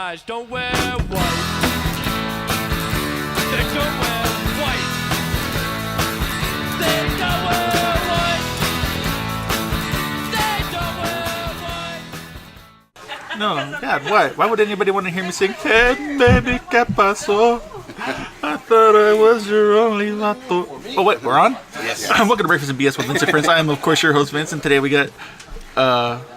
guys don't wear white. They don't wear white. They don't wear white. They don't wear white. No, God, why? Why would anybody want to hear me sing, Hey, baby, ¿qué pasó? I thought I was your only vato. Oh, wait, we're on? Yes. Welcome to Breakfast and BS with Vince and Friends. I am, of course, your host, Vince, and today we got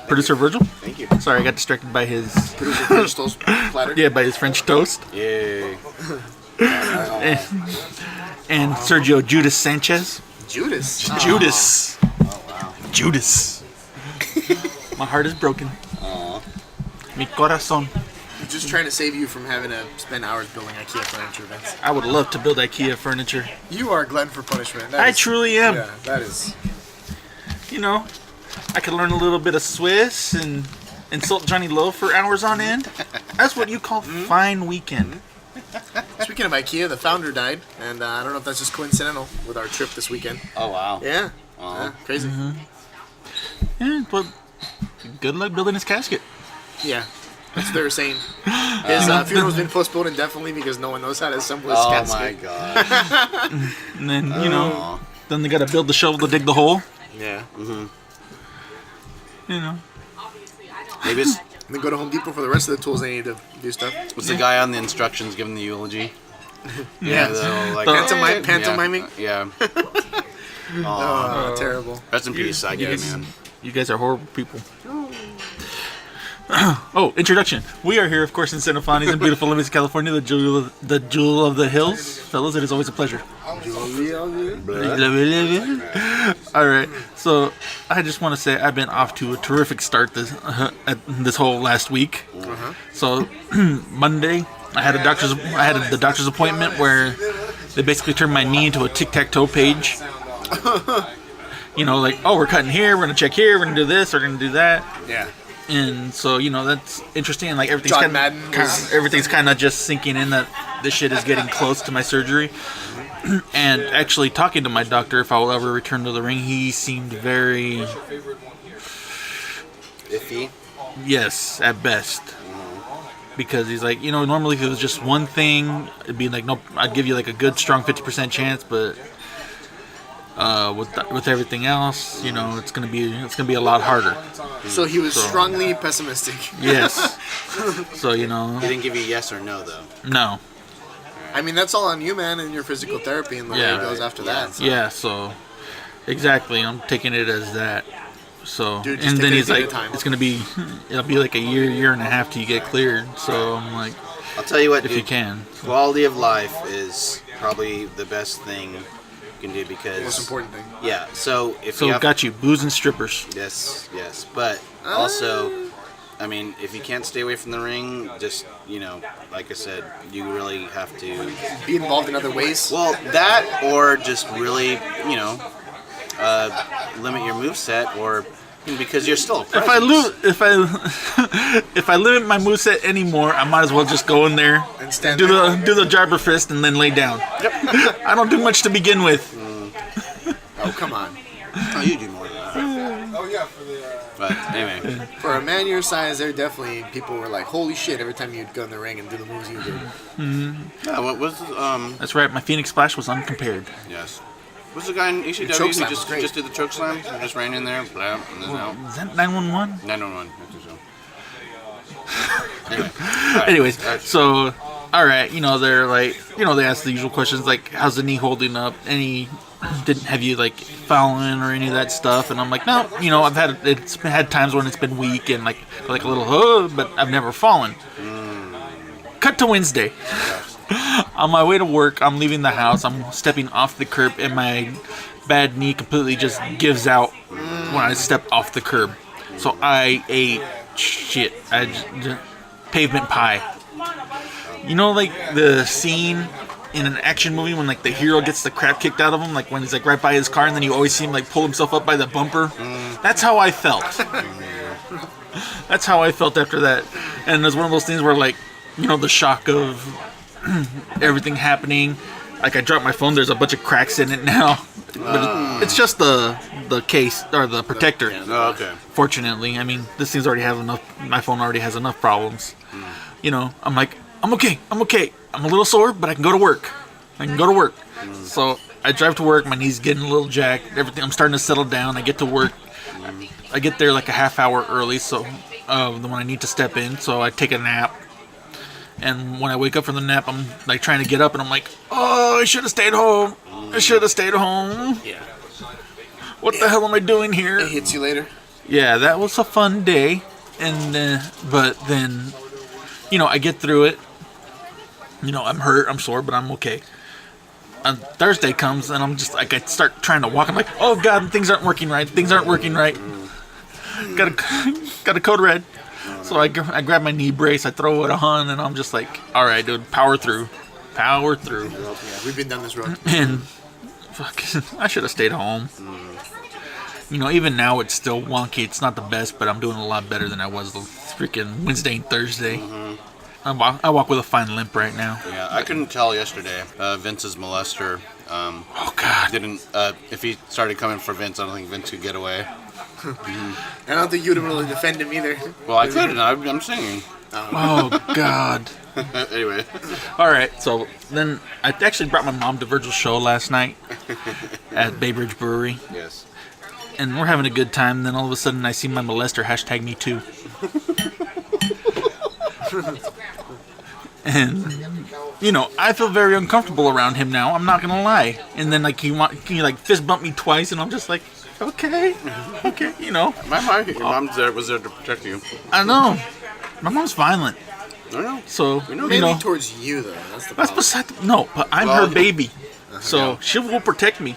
producer Virgil. Thank you. Sorry, I got distracted by his... Producer French toast platter. Yeah, by his French toast. Yay. And Sergio Judas Sanchez. Judas. Judas. Oh, wow. Judas. My heart is broken. Aw. Mi corazón. I'm just trying to save you from having to spend hours building IKEA furniture, Vince. I would love to build IKEA furniture. You are glutton for punishment. I truly am. Yeah, that is. You know, I could learn a little bit of Swiss and insult Johnny Lowe for hours on end. That's what you call fine weekend. Speaking of IKEA, the founder died, and I don't know if that's just coincidental with our trip this weekend. Oh, wow. Yeah. Aw. Yeah, crazy. Yeah, but good luck building his casket. Yeah. That's what they were saying. His funeral's been postponed indefinitely because no one knows how to assemble his Oh, casket. my God. And then, you know, then they gotta build the shovel to dig the hole. Yeah. You know. Maybe it's And then go to Home Depot for the rest of the tools they need to do stuff. was the guy on the instructions giving the eulogy. Yeah. the little, like, Pantomiming? Yeah. Oh, terrible. Rest in peace, I get it, man. You guys are horrible people. Oh, introduction. We are here, of course, in Santa Fani's in beautiful Limits, California, the jewel of the hills. Fellas, it is always a pleasure. All right, so I just want to say I've been off to a terrific start this whole last week. So Monday, I had the doctor's appointment where they basically turned my knee into a tic-tac-toe page. You know, like, oh, we're cutting here, we're gonna check here, we're gonna do this, we're gonna do that. Yeah. And so, you know, that's interesting. And like John Madden everything's kind of just sinking in that this shit is getting close to my surgery. And actually talking to my doctor, if I will ever return to the ring, he seemed very Iffy. yes, at best. Because he's like, you know, normally if it was just one thing, it'd be like, nope, I'd give you like a good strong 50% chance, but with everything else, you know, it's gonna be a lot harder. So he was strongly pessimistic. Yes. So, you know, He didn't give you yes or no, though. no. I mean, that's all on you, man, and your physical therapy and the way it goes after that. So. Yeah, so exactly, I'm taking it as that. So, Dude, just and take then it he's a day like, at a time. it'll be like a year and a half till you get cleared. So I'm like, I'll tell you what, if dude, you can. quality of life is probably the best thing you can do because... Most important thing. Yeah, so if So you have... got you booze and strippers. Yes, but also, I mean, if you can't stay away from the ring, just, you know, like I said, you really have to... Be involved in other ways. Well, that or just really, you know, limit your moveset or... Because you're still a presence. If I limit my moveset anymore, I might as well just go in there And stand do there. the jabber fist and then lay down. Yep. I don't do much to begin with. Oh, come on. Oh, you do more than that. Oh, yeah, for the... But anyway, For a man your size, there definitely people were like, "Holy shit!" Every time you'd go in the ring and do the moves you did. yeah, what was That's right. My Phoenix Splash was uncompared. yes. Was the guy in ECW choke who slam was great. just did the choke slam? He just ran in there, blam, and then out. Is that 911? 911. I think so. Anyway, Anyways, so all right, you know, they're like, you know, they ask the usual questions like, how's the knee holding up? Have you like fallen or any of that stuff? And I'm like, no, you know, it's had times when it's been weak and like a little, but I've never fallen. Cut to Wednesday. On my way to work, I'm leaving the house. I'm stepping off the curb, and my bad knee completely just gives out when I step off the curb. So I ate shit. Pavement pie. You know, like the scene in an action movie when like the hero gets the crap kicked out of him, like when he's like right by his car, and then you always see him like pull himself up by the bumper. That's how I felt. That's how I felt after that. And it was one of those things where, like, you know, the shock of everything happening. Like, I dropped my phone. There's a bunch of cracks in it now. But it's just the case or the protector. Oh, okay. Fortunately, I mean, this thing's already have enough. My phone already has enough problems. I'm like, I'm okay. I'm okay. I'm a little sore, but I can go to work. So I drive to work. My knee's getting a little jacked. Everything. I'm starting to settle down. I get to work. I get there like a half hour early, so when I need to step in. So I take a nap. And when I wake up from the nap, I'm like trying to get up, and I'm like, oh, I should have stayed home. Yeah. What the hell am I doing here? It hits you later. Yeah, that was a fun day. And but then, I get through it. I'm hurt, I'm sore, but I'm okay. And Thursday comes, and I'm just like, I start trying to walk. I'm like, oh God, things aren't working right. Got a code red. So I grab my knee brace, I throw it on, and I'm just like, all right, dude, power through. Yeah, we've been down this road. And fucking, I should have stayed home. Even now it's still wonky. It's not the best, but I'm doing a lot better than I was the freaking Wednesday and Thursday. I walk with a fine limp right now. Yeah, I couldn't tell yesterday. Vince's molester. Oh God! Didn't. If he started coming for Vince, I don't think Vince could get away. I don't think you'd have really defended him either. Well, I couldn't. I'm singing. Oh God! Anyway. All right. So then I actually brought my mom to Virgil's show last night at Bay Bridge Brewery. Yes. And we're having a good time. Then all of a sudden, I see my molester hashtag me too. And I feel very uncomfortable around him now. I'm not gonna lie. And then he fist bumped me twice, and I'm just like, okay. Your mom's there. Was there to protect you. I know. My mom's violent. I know. So Mainly towards you though. That's beside but I'm her baby, so she will protect me.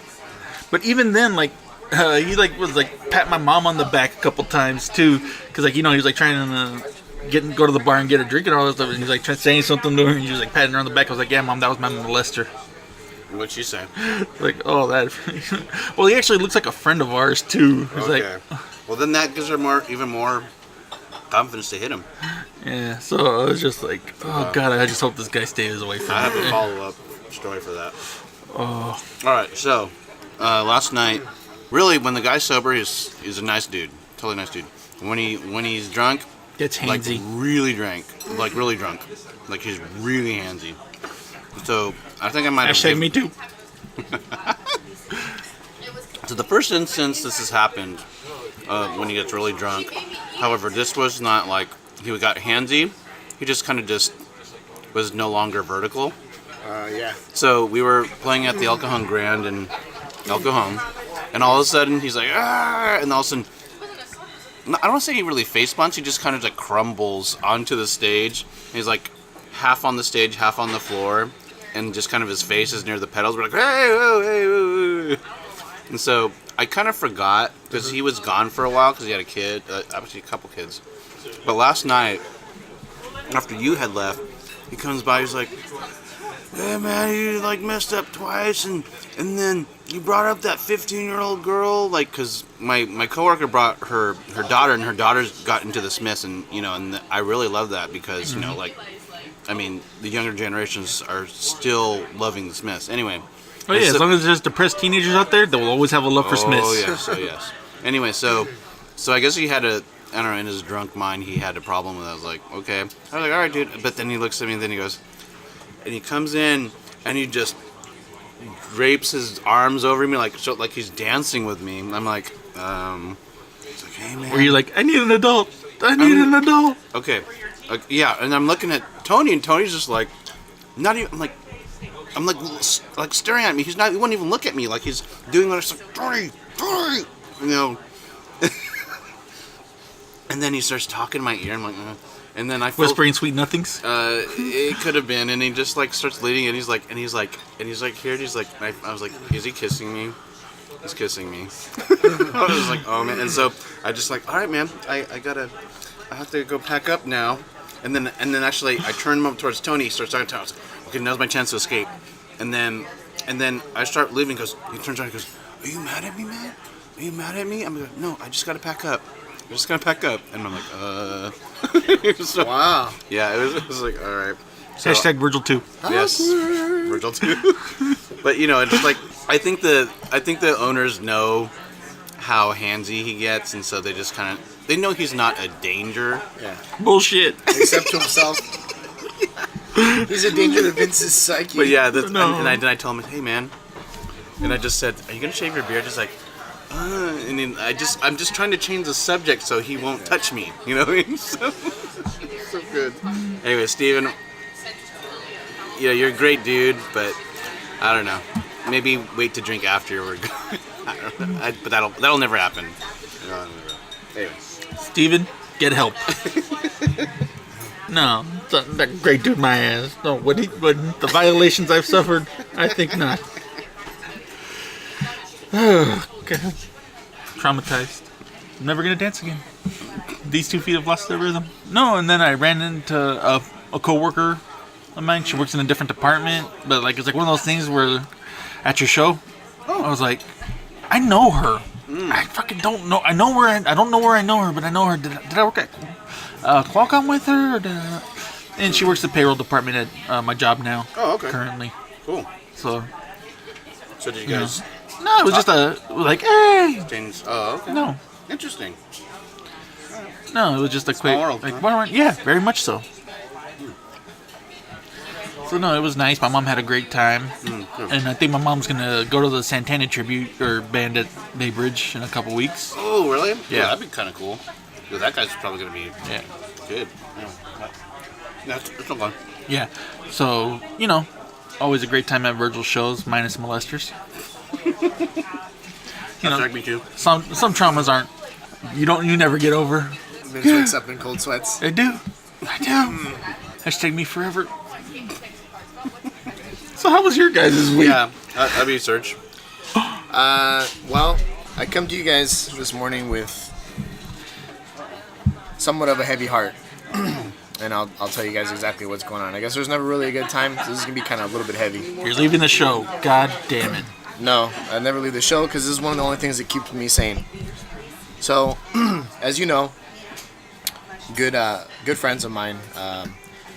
But even then, he was pat my mom on the back a couple times too, because he was trying to go to the bar and get a drink and all that stuff, and he's saying something to her, and he was patting her on the back. I was like, yeah, Mom, that was my molester. What'd she say? Oh, that. Well, he actually looks like a friend of ours too. He's okay. Well, then that gives her even more confidence to hit him. Yeah. So I was just like, oh God, I just hope this guy stays away from me. I have a follow-up story for that. Oh. All right. So last night, really, when the guy's sober, he's a nice dude, totally nice dude. When he's drunk, gets handsy. Really drunk, he's really handsy. So I think I might have. Hashtag me too. So the first instance this has happened when he gets really drunk. However, this was not like he got handsy. He just kind of was no longer vertical. Yeah. So we were playing at the El Cajon Grand in El Cajon, and all of a sudden he's like, ah, and all of a sudden, I don't want to say he really face bunts. He just kind of crumbles onto the stage. He's half on the stage, half on the floor, and just kind of his face is near the pedals. We're like, hey, whoa, hey, whoa. And so I kind of forgot because he was gone for a while because he had a kid, obviously a couple kids. But last night, after you had left, he comes by. He's like, hey man, you messed up twice, and then you brought up that 15-year-old girl, because my coworker brought her daughter, and her daughter's got into the Smiths, and and I really love that because the younger generations are still loving the Smiths. Anyway. Oh yeah, as long as there's depressed teenagers out there, they will always have a love for Smiths. Oh yeah, so yes. Anyway, so I guess he had I don't know, in his drunk mind, he had a problem with it. I was like, okay. I was like, all right, dude. But then he looks at me, and then he goes, and he comes in, and he just drapes his arms over me like he's dancing with me. I'm like, he's like, hey man. Were you like, I need an adult. An adult. Okay. Yeah, and I'm looking at Tony, and Tony's just like, not even, I'm like staring at me. He wouldn't even look at me. Like he's doing what I'm like, Tony. And then he starts talking in my ear. I'm like, and then I feel, whispering sweet nothings. It could have been. And he just starts leading, and he's like here. And he's like, I was like, is he kissing me? He's kissing me. I was like, oh man. And so I just all right, man. I have to go pack up now. And then actually I turn him up towards Tony. He starts talking to us. Okay, now's my chance to escape. And then I start leaving because he turns around and goes, are you mad at me, man? Are you mad at me? I'm like, no, I just got to pack up. And I'm like, So, wow. Yeah, it was like, all right. So, hashtag Virgil 2. Yes, Virgil 2. But it's I think the owners know how handsy he gets, and so they just they know he's not a danger. Yeah. Bullshit. Except to himself. He's a danger to Vince's psyche. But yeah, No. and I told him, hey man, and I just said, are you gonna shave your beard? Just like, and then I'm just trying to change the subject so he won't touch me. You know what I mean? So good. Anyway, Steven, you're a great dude, but I don't know. Maybe wait to drink after we're good. I don't know. But that'll never happen. Anyway. Steven, get help. No, that great dude, my ass. No, what the violations I've suffered, I think not. Oh, God. Traumatized. I'm never gonna dance again. These 2 feet have lost their rhythm. No, and then I ran into a coworker of mine. She works in a different department, but like it's like one of those things where at your show, I was like, I know her. I fucking don't know. I don't know where I know her, but I know her. Did I work at Qualcomm with her? And she works the payroll department at my job now. Oh, okay. Currently. Cool. So So did you guys no, it was just like, hey. change? Oh, okay. No, Interesting. it was just a quick, world, like, huh? yeah, very much so. So no, it was nice. My mom had a great time, and I think my mom's gonna go to the Santana tribute or band at Bay Bridge in a couple weeks. Oh, really? Yeah. That'd be kind of cool. Because that guy's probably gonna be Yeah, good. That's no fun. yeah. So always a great time at Virgil's shows, minus molesters. That's me too. Some traumas aren't. You never get over. Vince wakes up in cold sweats. I do. Hashtag me forever. So how was your guys' week? Yeah, that'd be Serge. Well, I come to you guys this morning with somewhat of a heavy heart. And I'll tell you guys exactly what's going on. I guess there's never really a good time, so this is going to be kind of a little bit heavy. You're leaving the show. God damn it. No, I never leave the show because this is one of the only things that keeps me sane. So, as you know, good friends of mine,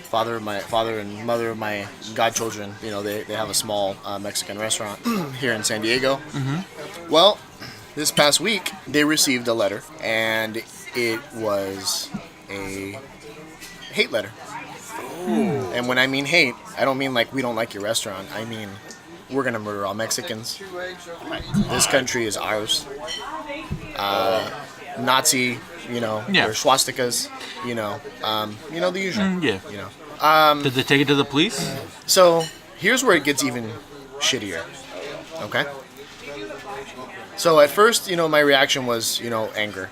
father and mother of my godchildren, they have a small Mexican restaurant here in San Diego. Mm-hmm. Well, this past week they received a letter, and it was a hate letter. Ooh. And when I mean hate, I don't mean like we don't like your restaurant. I mean we're gonna murder all Mexicans. This country is ours. Nazi, or swastikas, the usual. Yeah. Did they take it to the police? So here's where it gets even shittier. Okay. So at first, my reaction was, anger.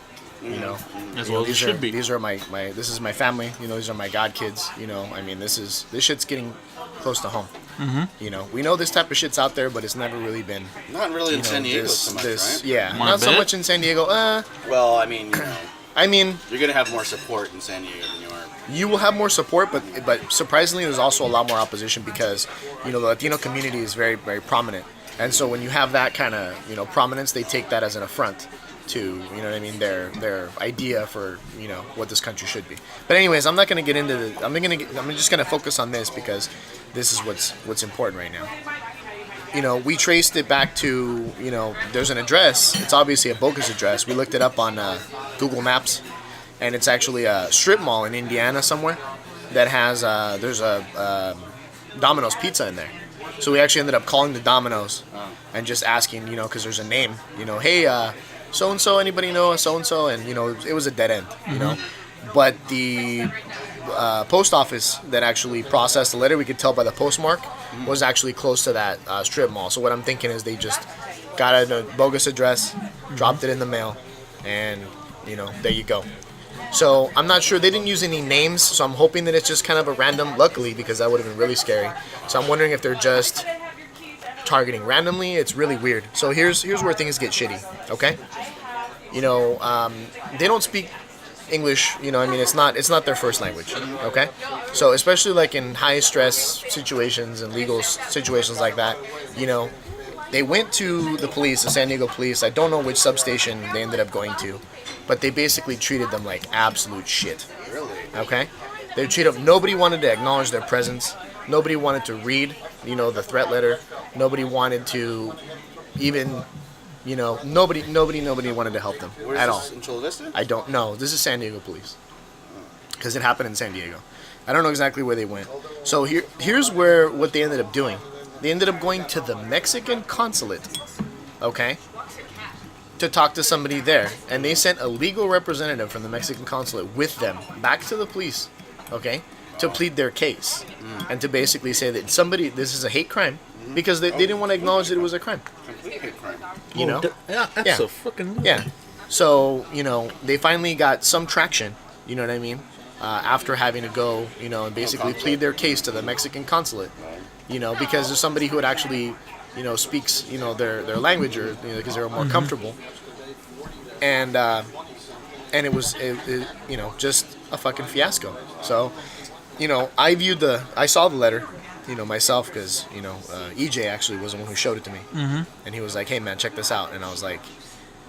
As well as it should be. These are this is my family. These are my god kids. This shit's getting close to home. Mm-hmm. We know this type of shit's out there, but it's never really been. Not really in San Diego so much, right? Yeah, My not so bet. much in San Diego. Well, I mean, you're gonna have more support in San Diego than you are. You will have more support, but surprisingly, there's also a lot more opposition because the Latino community is very, very prominent, and so when you have that kind of prominence, they take that as an affront to their idea for what this country should be. But anyways, I'm not going to get into the. I'm just going to focus on this because this is what's important right now. We traced it back to there's an address. It's obviously a bogus address. We looked it up on Google Maps, and it's actually a strip mall in Indiana somewhere that has there's a Domino's Pizza in there. So we actually ended up calling the Domino's and just asking because there's a name. Hey. So-and-so, anybody know a so-and-so? And, it was a dead end, But the post office that actually processed the letter, we could tell by the postmark, was actually close to that strip mall. So what I'm thinking is they just got a bogus address, dropped it in the mail, and, there you go. So I'm not sure. They didn't use any names, so I'm hoping that it's just kind of a random, luckily, because that would have been really scary. So I'm wondering if they're just targeting randomly. It's really weird. So here's where things get shitty, okay? They don't speak English, it's not their first language, okay? So especially like in high stress situations and legal situations like that, they went to the police, the San Diego police. I don't know which substation they ended up going to, but they basically treated them like absolute shit. Really? Okay? They treated them, nobody wanted to acknowledge their presence. Nobody wanted to read, the threat letter. Nobody wanted to even, nobody wanted to help them at all. In Chula Vista? I don't know. This is San Diego police. Because it happened in San Diego. I don't know exactly where they went. So here's what they ended up doing. They ended up going to the Mexican consulate, okay, to talk to somebody there. And they sent a legal representative from the Mexican consulate with them back to the police, okay, to plead their case. And to basically say that this is a hate crime because they didn't want to acknowledge that it was a crime. Complete hate crime. You know? Yeah, that's Yeah. so fucking. Yeah. So, they finally got some traction, you know what I mean? After having to go, and basically plead their case to the Mexican consulate, because there's somebody who would actually, speaks, their language or, because they were more comfortable. And it was, just a fucking fiasco. So, I saw the letter, myself because, EJ actually was the one who showed it to me. Mm-hmm. And he was like, hey man, check this out. And I was like,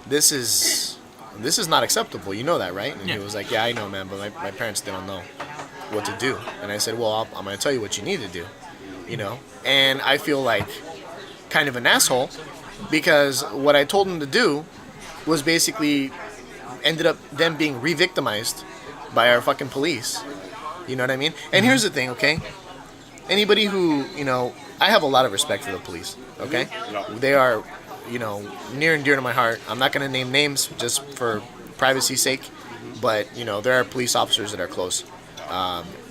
this is not acceptable. You know that, right? And he was like, yeah, I know, man, but my parents, they don't know what to do. And I said, well, I'm going to tell you what you need to do, And I feel like kind of an asshole because what I told him to do was basically ended up them being re-victimized by our fucking police. You know what I mean? And here's the thing, okay? Anybody who, I have a lot of respect for the police, okay? They are, near and dear to my heart. I'm not going to name names just for privacy's sake, but, there are police officers that are close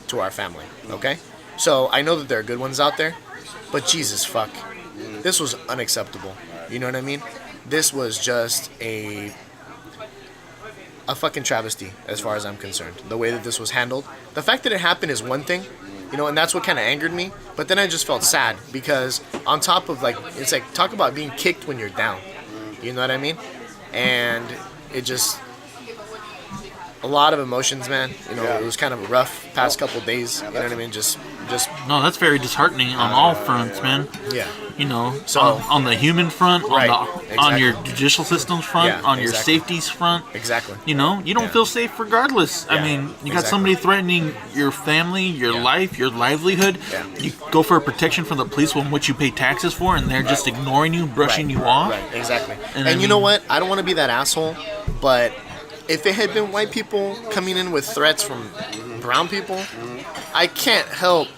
to our family, okay? So I know that there are good ones out there, but Jesus fuck. This was unacceptable. You know what I mean? This was just a fucking travesty as far as I'm concerned. The way that this was handled. The fact that it happened is one thing, and that's what kind of angered me. But then I just felt sad because on top of it's like, talk about being kicked when you're down. You know what I mean? And it just, a lot of emotions, man. It was kind of a rough past couple days. You know what I mean? Just. No, that's very disheartening on all fronts, man. Yeah. So on the human front, Right, on your judicial systems front, Yeah, on your exactly. safeties front. Exactly. You don't feel safe regardless. Yeah, I mean, you got exactly. somebody threatening your family, your life, your livelihood. Yeah. You go for a protection from the police, one which you pay taxes for, and they're just ignoring you, brushing you off. Right, exactly. And And you know what? I don't want to be that asshole, but if it had been white people coming in with threats from brown people, I can't help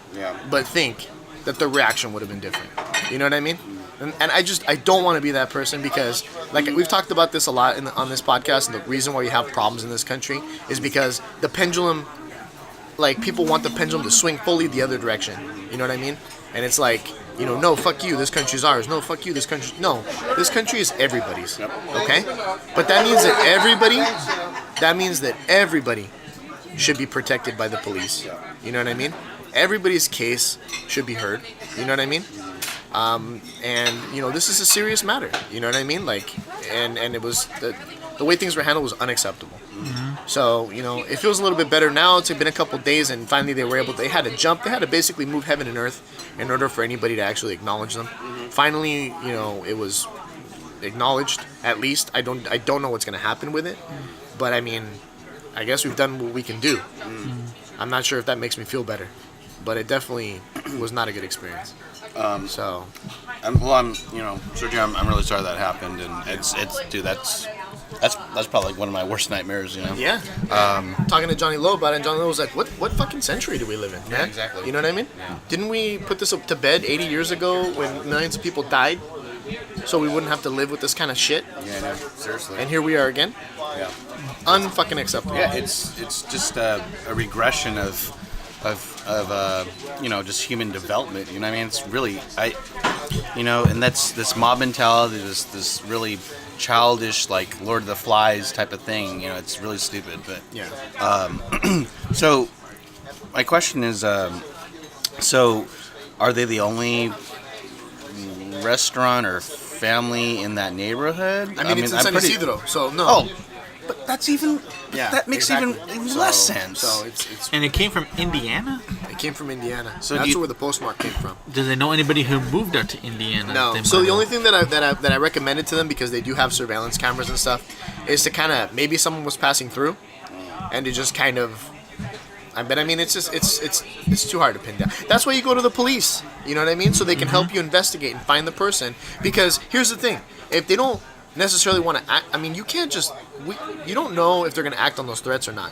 but think that the reaction would have been different. You know what I mean? And I don't want to be that person because, like, we've talked about this a lot on this podcast, and the reason why we have problems in this country is because the pendulum, like, people want the pendulum to swing fully the other direction. You know what I mean? And it's like, no, fuck you, this country's ours. No, fuck you, this country. No, this country is everybody's. Okay? But that means that everybody should be protected by the police. You know what I mean? Everybody's case should be heard. You know what I mean? And this is a serious matter. You know what I mean? Like, and it was the way things were handled was unacceptable. Mm-hmm. So it feels a little bit better now. It's been a couple days, and finally they had to jump. They had to basically move heaven and earth in order for anybody to actually acknowledge them. Mm-hmm. Finally, it was acknowledged. At least I don't know what's gonna happen with it, but I mean, I guess we've done what we can do. Mm-hmm. I'm not sure if that makes me feel better, but it definitely was not a good experience. So, Sergio, I'm really sorry that happened, and it's dude, that's probably like one of my worst nightmares, Yeah. Talking to Johnny Lowe about it, and Johnny Lowe was like, "What fucking century do we live in?" Yeah, exactly. You know what I mean? Yeah. Didn't we put this up to bed 80 years ago when millions of people died, so we wouldn't have to live with this kind of shit? Yeah, no, seriously. And here we are again. Yeah. Unfucking acceptable. Yeah, it's just a regression of just human development. You know what I mean? It's really and that's this mob mentality, this really childish, like Lord of the Flies type of thing. It's really stupid. But Yeah. so my question is, so are they the only restaurant or family in that neighborhood? I mean, it's in San Isidro, so no. Oh, but that's even. Yeah, that makes exactly. even less sense. So it's And it came from Indiana? it came from Indiana. So That's do you- where the postmark came from. Do they know anybody who moved out to Indiana? No. They So might the only have. thing that I recommended to them, because they do have surveillance cameras and stuff, is to kind of, maybe someone was passing through, and to just kind of. But I mean, it's just it's too hard to pin down. That's why you go to the police. You know what I mean? So they can help you investigate and find the person. Because here's the thing: if they don't necessarily want to act. I mean, you can't just. You don't know if they're going to act on those threats or not.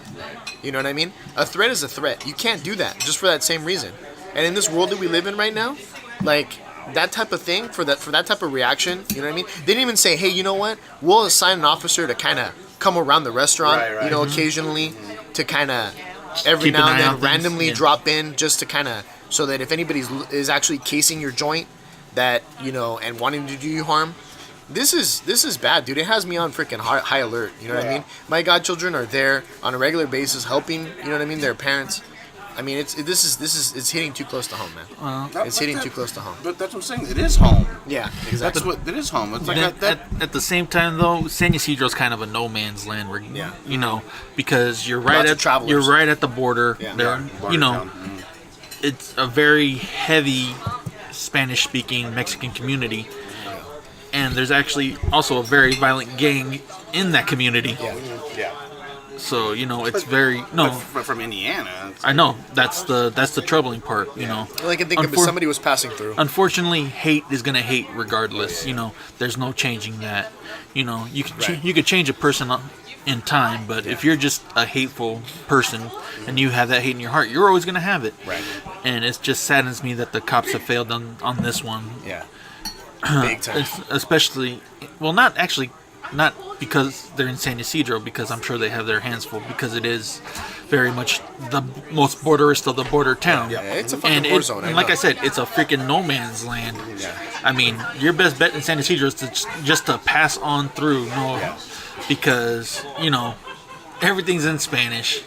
You know what I mean? A threat is a threat. You can't do that just for that same reason. And in this world that we live in right now, like that type of thing, for that type of reaction, you know what I mean? They didn't even say, hey, you know what? We'll assign an officer to kind of come around the restaurant, you know, occasionally to kind of every Keep an now eye and then on things, randomly yeah. drop in just to kind of so that if anybody is actually casing your joint, that you know, and wanting to do you harm. This is bad, dude. It has me on freaking high alert. You know what I mean? My godchildren are there on a regular basis, helping. You know what I mean? Their parents. I mean, it's hitting too close to home, man. It's hitting too close to home. But that's what I'm saying. It is home. Yeah, exactly. That's what it is home. It's like At the same time, though, San Ysidro's kind of a no man's land. Where, Yeah. you know, because you're right Lots of travelers. at the border. Yeah. There, Border you know, town. it's a very heavy Spanish-speaking Mexican community, and there's actually also a very violent gang in that community. Yeah. So you know, it's very no. But from Indiana. I know that's the troubling part. You know, All I can think of is somebody was passing through. Unfortunately, hate is gonna hate regardless. You know, there's no changing that. You know, you can you could change a person in time, but if you're just a hateful person and you have that hate in your heart, you're always gonna have it. Right. And it just saddens me that the cops have failed on this one. Yeah. Big time. Especially, well, not because they're in San Ysidro, because I'm sure they have their hands full, because it is very much the most borderist of the border town. Yeah, it's a fucking war zone. And like I said, it's a freaking no man's land. Yeah. I mean, your best bet in San Ysidro is to just to pass on through, because you know everything's in Spanish.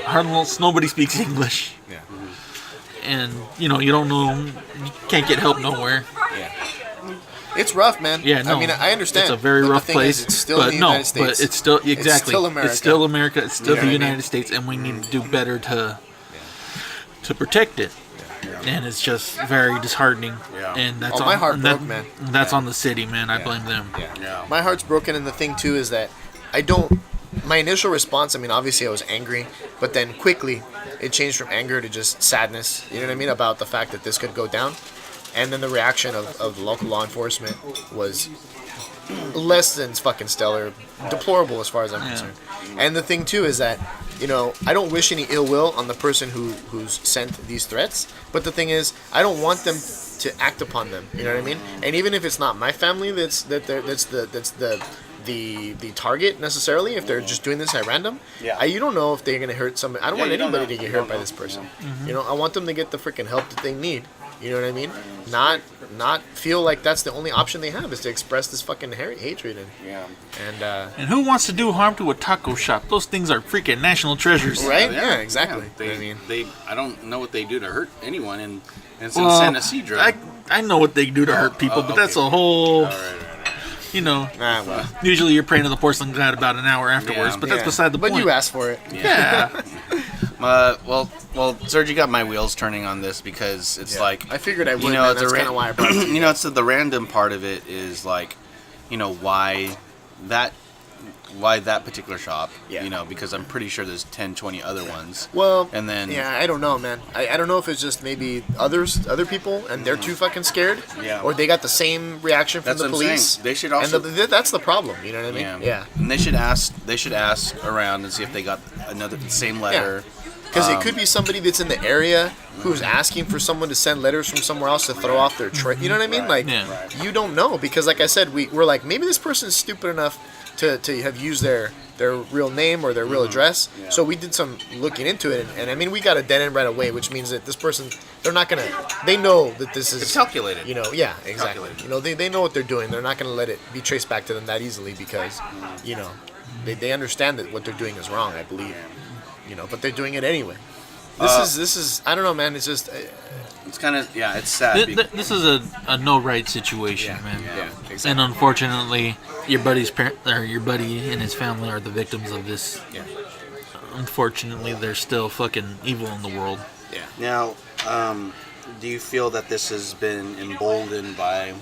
Almost nobody speaks English, Yeah. and you know you don't know, you can't get help nowhere. Yeah. It's rough, man. Yeah, no, I mean, I understand. It's a very but rough the thing place. Is, it's still but the no, United States. but it's still exactly. It's still America. It's still America. It's still You know the what I mean? United States, and we need to do better to protect it. And it's just very disheartening. Yeah. And that's my heart and broke, man. That's on the city, man. I blame them. Yeah. My heart's broken, and the thing too is that my initial response, I mean, obviously I was angry, but then quickly it changed from anger to just sadness, you know what I mean, about the fact that this could go down. And then the reaction of local law enforcement was less than fucking stellar, deplorable as far as I'm concerned. And the thing too is that, you know, I don't wish any ill will on the person who's sent these threats, but the thing is, I don't want them to act upon them, you know what I mean? And even if it's not my family that's the target necessarily, if they're just doing this at random, you don't know if they're gonna hurt somebody. I don't want anybody to get hurt by this person. You know, I want them to get the freaking help that they need. You know what I mean? Not feel like that's the only option they have is to express this fucking hatred And who wants to do harm to a taco shop? Those things are freaking national treasures. right? Yeah, exactly. I don't know what they do to hurt anyone in San Ysidro. I know what they do to hurt people, but that's a whole. You know, Well, usually you're praying to the porcelain god about an hour afterwards, Yeah. but that's beside the point. But you asked for it. Yeah. Well, Sergio got my wheels turning on this because it's like I figured I would. you know, Man, it's that's kind of why I brought it. you know, it's the random part of it is like, you know, why that particular shop, Yeah. you know, because I'm pretty sure there's 10, 20 other ones. Well, and then yeah, I don't know, man. I don't know if it's just maybe other people, and they're too fucking scared, Yeah. or they got the same reaction from That's the what I'm police. saying. They should also- and that's the problem. You know what I mean? Yeah. And they should ask around and see if they got the same letter. Because it could be somebody that's in the area who's asking for someone to send letters from somewhere else to throw off their trade. You know what I mean? Like, Yeah. you don't know. Because, like I said, we're like, maybe this person's stupid enough to have used their real name or their real address. So we did some looking into it. And I mean, we got a dead end right away, which means that this person, they're not going to, they know that this is. It's calculated. You know, yeah, exactly. Calculated. You know, they know what they're doing. They're not going to let it be traced back to them that easily because, you know, they understand that what they're doing is wrong, I believe. You know, but they're doing it anyway. This is I don't know, man. It's just It's kind of it's sad. This is a no right situation, man. yeah, exactly. And unfortunately, your buddy's your buddy and his family are the victims of this. Yeah. Unfortunately, there's still fucking evil in the world. Yeah. Now, do you feel that this has been emboldened by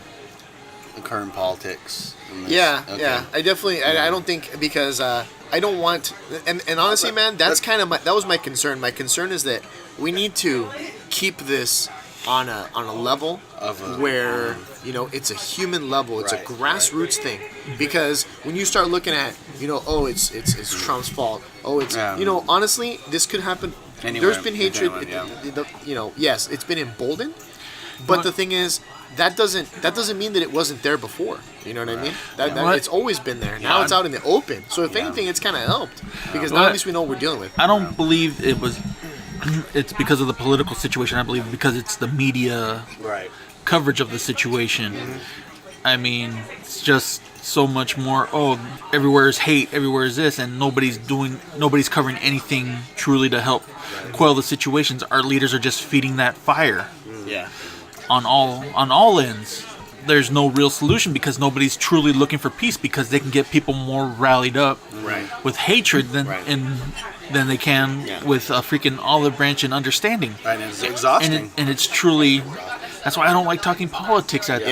the current politics? in this? Yeah, Okay. yeah. I definitely. I don't think because I don't want. And honestly, man, that's kind of that was my concern. My concern is that we need to keep this on a level Of where it's a human level. It's Right, a grassroots thing, because when you start looking at it's Trump's fault. Oh, it's Yeah. honestly, this could happen. Anywhere, There's been hatred. anyone, Yes, it's been emboldened, but the thing is, that doesn't mean that it wasn't there before. You know what I mean? That What? it's always been there. Now it's out in the open. So if anything, it's kind of helped, because now What? at least we know what we're dealing with. I don't believe it was. It's because of the political situation. I believe because it's the media Right. coverage of the situation. I mean, it's just so much more. Oh, everywhere is hate. Everywhere is this, and nobody's covering anything truly to help quell the situations. Our leaders are just feeding that fire Yeah. on all ends. There's no real solution because nobody's truly looking for peace, because they can get people more rallied up Right. with hatred than they can Yeah. with a freaking olive branch and understanding. Right. And it's exhausting. And it's truly. That's why I don't like talking politics at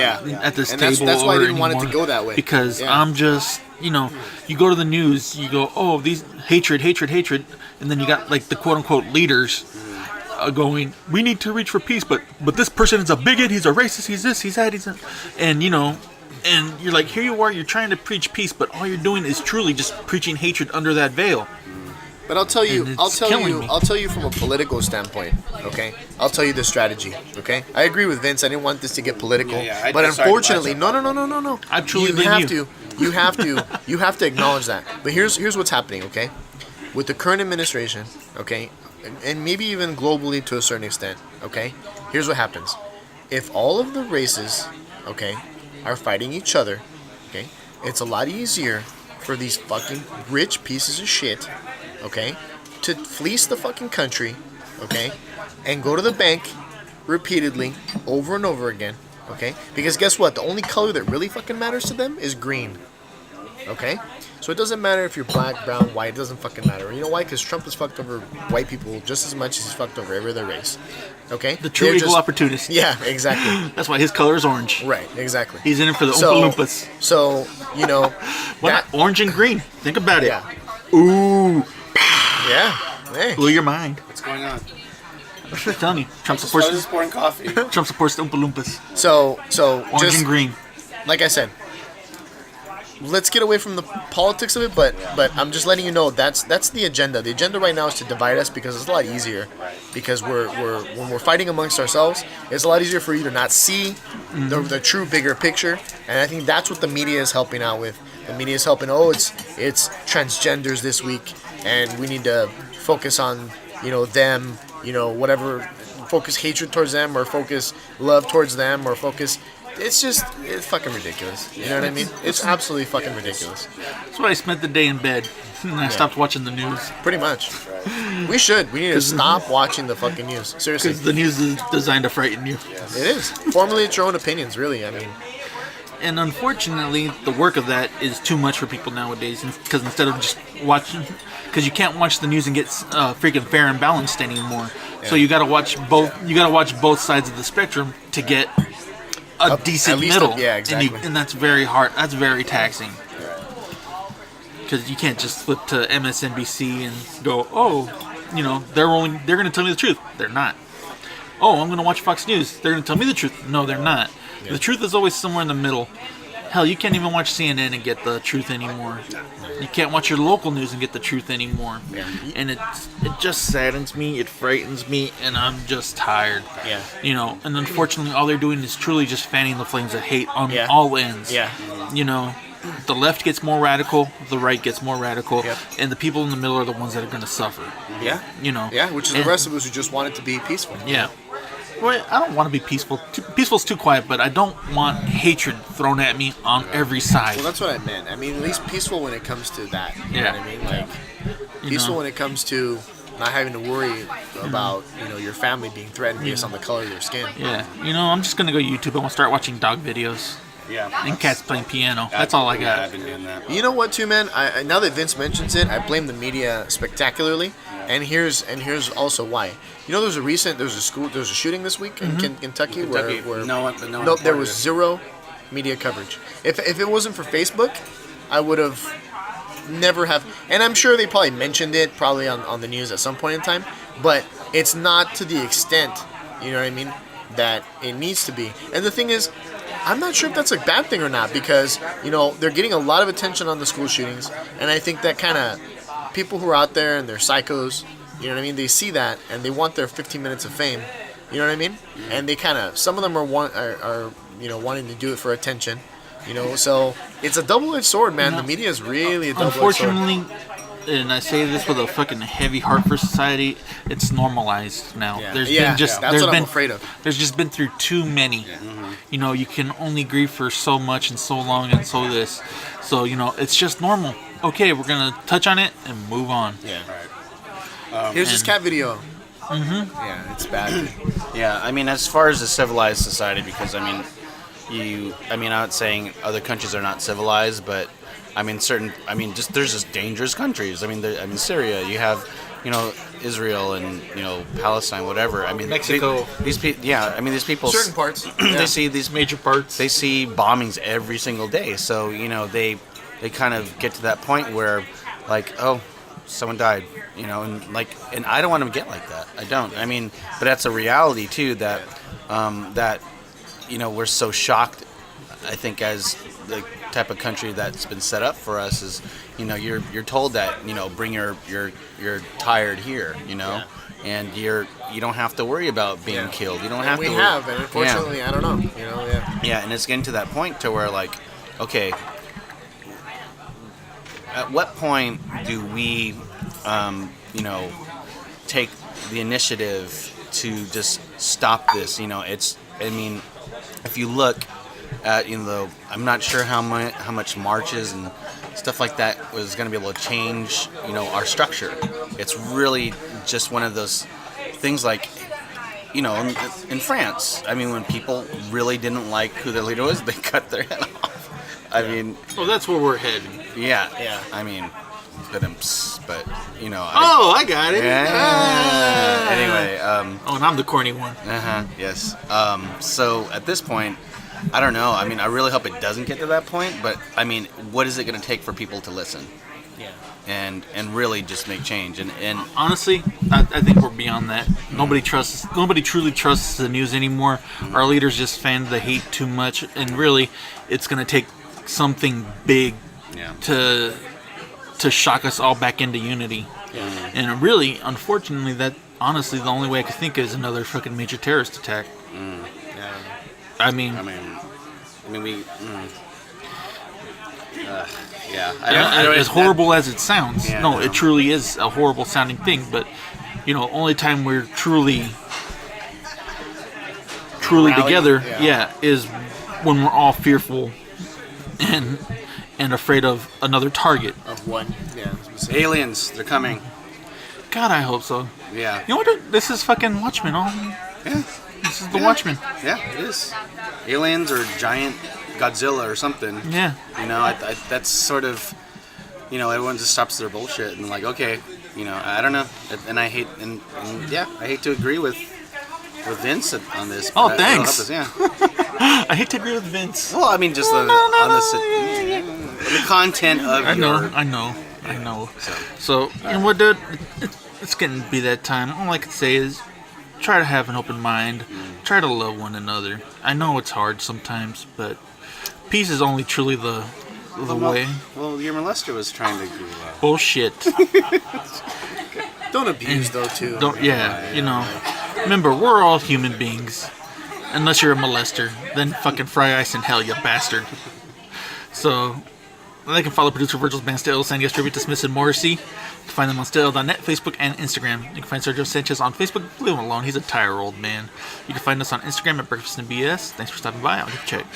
this And table. that's why I or didn't want it to anymore, go that way. because Yeah. I'm just you go to the news, you go, oh, these hatred, and then you got like the quote unquote leaders going, we need to reach for peace, but this person is a bigot, he's a racist, he's this, he's that, he's that, and and you're like, here you are, you're trying to preach peace, but all you're doing is truly just preaching hatred under that veil. But I'll tell And it's killing me. I'll tell you from a political standpoint, okay? I'll tell you the strategy, okay? I agree with Vince. I didn't want this to get political, Yeah, but decided to buy unfortunately, something. no. I truly you blame have you. to, you have to acknowledge that. But here's what's happening, okay? With the current administration, okay, and maybe even globally to a certain extent, okay? Here's what happens. If all of the races, okay, are fighting each other, okay, it's a lot easier for these fucking rich pieces of shit, okay, to fleece the fucking country, okay, and go to the bank repeatedly over and over again, okay? Because guess what? The only color that really fucking matters to them is green, okay? So it doesn't matter if you're black, brown, white. It doesn't fucking matter. You know why? Because Trump has fucked over white people just as much as he's fucked over every other race, okay? The true They're equal just- opportunist. Yeah, exactly. That's why his color is orange. Right, exactly. He's in it for the So- Oompa Loompas. So, Why not orange and green? Think about it. yeah, Ooh, yeah. Hey. blew your mind. What's going on? I'm telling you, Trump I supports was just pouring coffee. Trump supports the Oompa Loompas. So Orange just and green. like I said, let's get away from the politics of it. But I'm just letting you know that's the agenda. The agenda right now is to divide us, because it's a lot easier. Because we're when we're fighting amongst ourselves, it's a lot easier for you to not see the true bigger picture. And I think that's what the media is helping out with. The media is helping. Oh, it's transgenders this week, and we need to focus on them. Whatever. Focus hatred towards them, or focus love towards them, or focus. It's fucking ridiculous. You know what I mean? It's absolutely fucking ridiculous. That's why I spent the day in bed. And I stopped watching the news. Pretty much. We need to stop watching the fucking news. Seriously. Because the news is designed to frighten you. It is. Formulate your own opinions, really. I mean, And unfortunately, the work of that is too much for people nowadays. Because instead of just watching, because you can't watch the news and get freaking fair and balanced anymore. So you got to watch both. You got to watch both sides of the spectrum to get a decent at least middle. yeah, exactly. And that's very hard. That's very taxing. Because you can't just flip to MSNBC and go, oh, they're going to tell me the truth. They're not. Oh, I'm going to watch Fox News. They're going to tell me the truth. No, they're not. Yeah. The truth is always somewhere in the middle. Hell, you can't even watch CNN and get the truth anymore. You can't watch your local news and get the truth anymore. Yeah. And it just saddens me, it frightens me, and I'm just tired. Yeah. And unfortunately, all they're doing is truly just fanning the flames of hate on Yeah. all ends. Yeah. The left gets more radical, the right gets more radical, Yep. and the people in the middle are the ones that are going to suffer. Yeah. Yeah, which is the And- rest of us who just want it to be peaceful. Yeah. Well, I don't want to be peaceful. Peaceful's too quiet, but I don't want hatred thrown at me on every side. Well, that's what I meant. I mean, at least peaceful when it comes to that. You Yeah. know what I mean? Like, You peaceful know. when it comes to not having to worry about, your family being threatened based on the color of your skin. Yeah. I'm just going to go YouTube. I'm going to start watching dog videos Yeah. and cats playing piano. That's all I I've got. been doing that. You know what, too, man? I now that Vince mentions it, I blame the media spectacularly, and here's also why. There was a shooting this week in Kentucky where there was zero media coverage. If it wasn't for Facebook, I would have never have, and I'm sure they probably mentioned it probably on the news at some point in time, but it's not to the extent, you know what I mean, that it needs to be. And the thing is, I'm not sure if that's a bad thing or not, because they're getting a lot of attention on the school shootings, and I think that kind of people who are out there and they're psychos, you know what I mean? They see that and they want their 15 minutes of fame, you know what I mean? And they kind of, some of them are wanting to do it for attention, So it's a double-edged sword, man. The media is really a double-edged sword. Unfortunately, and I say this with a fucking heavy heart for society, it's normalized now. That's what I'm afraid of. There's just been through too many. You can only grieve for so much and so long and so this. So, it's just normal. Okay, we're going to touch on it and move on. Yeah. Here's this cat video. Yeah, it's bad. Yeah, I mean, as far as a civilized society, because, I'm not saying other countries are not civilized, but there's just dangerous countries. Syria, you have, Israel and, Palestine, whatever. Mexico. These people. Certain parts. They see these Major parts. They see bombings every single day. So, they kind of get to that point where, like, oh, someone died, and I don't want to get like that. I don't. But that's a reality too, that we're so shocked. I think as the type of country that's been set up for us is, you're told that, bring your tired here, and you don't have to worry about being killed. You don't have to. And unfortunately, I don't know, Yeah, and it's getting to that point to where, like, okay, at what point do we, take the initiative to just stop this? If you look at, I'm not sure how much marches and stuff like that was going to be able to change, our structure. It's really just one of those things, like, in France. When people really didn't like who their leader was, they cut their head off. Well, that's where we're heading. Yeah. But I got it. Yeah. Anyway. And I'm the corny one. Yes. So at this point, I don't know. I really hope it doesn't get to that point. But what is it going to take for people to listen? Yeah. And really just make change. And honestly, I think we're beyond that. Nobody truly trusts the news anymore. Our leaders just fan the hate too much, and really, it's going to take something big to shock us all back into unity. And really, unfortunately, that honestly the only way I could think is another fucking major terrorist attack. As horrible as it sounds, it truly is a horrible sounding thing. But only time we're truly together, is when we're all fearful and afraid of another target. Of one, aliens, they're coming. God, I hope so. Yeah. You know what? This is fucking Watchmen. This is the Watchmen. Yeah, it is. Aliens or giant Godzilla or something. Yeah. I that's sort of, everyone just stops their bullshit and, like, okay, I don't know, and I hate I hate to agree with Vince on this. Oh, thanks. I hate to agree with Vince. Well, just the content of I know. So you know what, dude? It's getting to be that time. All I can say is try to have an open mind. Try to love one another. I know it's hard sometimes, but peace is only truly the way. Well, your molester was trying to do that. Bullshit. Don't abuse, though, too. Remember, we're all human beings. Unless you're a molester. Then fucking fry ice in hell, you bastard. So, they can follow producer Virgil's band Still, San Diego Tribute to Smith and Morrissey. You can find them on Still.net, Facebook, and Instagram. You can find Sergio Sanchez on Facebook. Leave him alone. He's a tired old man. You can find us on Instagram at Breakfast and BS. Thanks for stopping by. I'll get you checked.